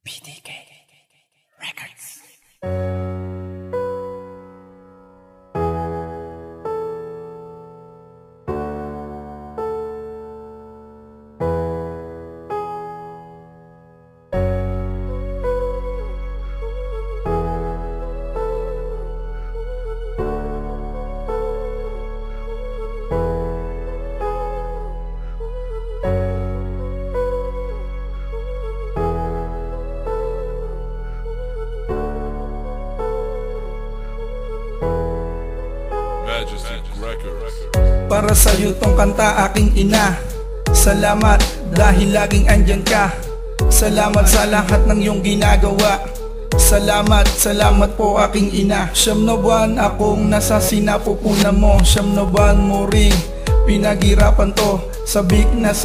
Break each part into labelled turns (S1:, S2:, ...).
S1: PDK Records.
S2: Para sa'yo tong kanta aking ina. Salamat dahil laging andyan ka. Salamat sa lahat ng iyong ginagawa. Salamat, salamat po aking ina. Siyam na buwan akong nasa sinapupunan mo. Siyam na buwan mo ring pinaghirapan to. Sabik na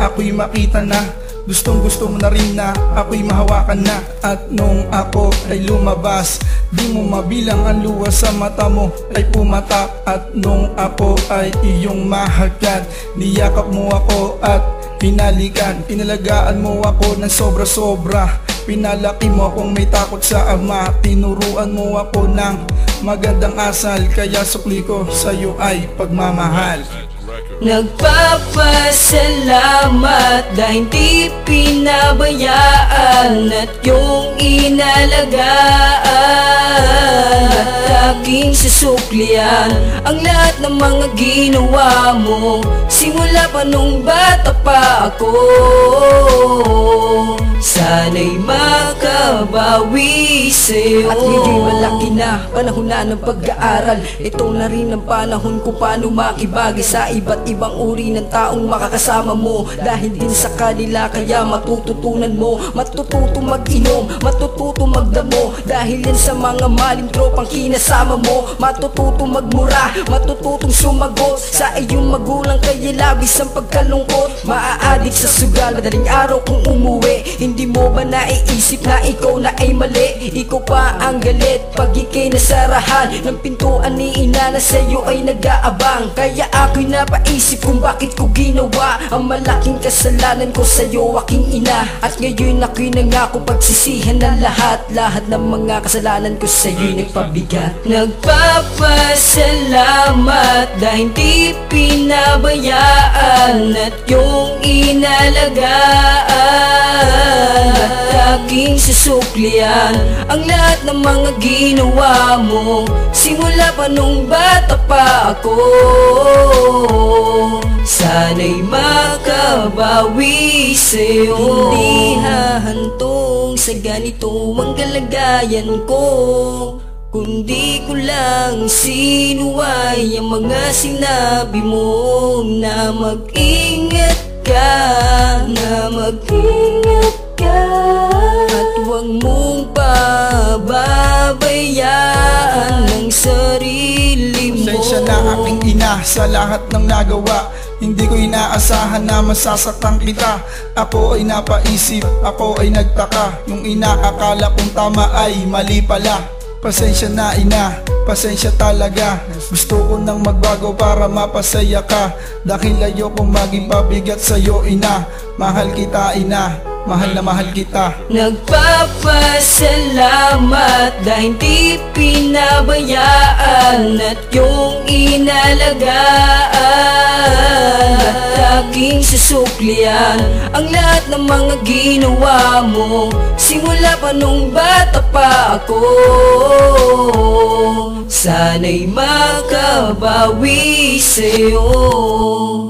S2: ako'y makita na. Gustong gusto mo na rin na ako'y mahawakan na. At nung ako ay lumabas, di mo mabilang ang luwas sa mata mo ay pumatak. At nung ako ay iyong mahagkan, niyakap mo ako at pinalikan. Pinalagaan mo ako ng sobra-sobra. Pinalaki mo akong may takot sa ama. Tinuruan mo ako ng magandang asal. Kaya sukli ko sa'yo ay pagmamahal.
S3: Nagpapasalamat dahil di pinabayaan at yung inalagaan at aking susuklian ang lahat ng mga ginawa mo simula pa nung bata pa ako. Sana'y makabawi sa'yo. At ngayon malaki na, panahon na ng pag-aaral. Ito na rin ang panahon ko paano makibagay sa iba't ibang uri ng taong makakasama mo. Dahil din sa kanila kaya matututunan mo. Matututo mag-inom, matututo magdamo. Dahil yan sa mga maling tropang kinasama mo. Matututo magmura, matututong sumagot sa iyong magulang kaya labis ang pagkalungkot. Maaadik sa sugal, madaling araw kung umuwi. Hindi mo ba naiisip na ikaw na ay mali? Ikaw pa ang galit pag ikay nasarahan ng pintuan ni ina na sa'yo ay nag-aabang. Kaya ako'y napaisip kung bakit ko ginawa ang malaking kasalanan ko sa'yo aking ina. At ngayon ako'y nangako pagsisihan ng lahat. Lahat ng mga kasalanan ko sa'yo'y nagpabigat. Nagpapasalamat dahil di pinabayaan at yung inalagaan at aking susuklian ang lahat ng mga ginawa mo simula pa nung bata pa ako. Sana'y makabawi sa'yo. Hindi hahantong sa ganito ang kalagayan ko, kundi ko lang sinuway ang mga sinabi mo na mag-ingat ka, na mag-ingat ka at huwag mong pababayaan ang sarili mo.
S2: Pasensya na aking ina sa lahat ng nagawa. Hindi ko inaasahan na masasaktan kita. Ako ay napaisip, ako ay nagtaka. Yung inaakala kong tama ay mali pala. Pasensya na ina, pasensya talaga. Gusto ko nang magbago para mapasaya ka. Dahil ayokong maging pabigat sa'yo ina. Mahal kita ina, mahal na mahal kita.
S3: Nagpapasalamat dahil di pinabayaan at yung inalagaan at aking susuklian ang lahat ng mga ginawa mo simula pa nung bata pa ako. Sana'y makabawi sa'yo.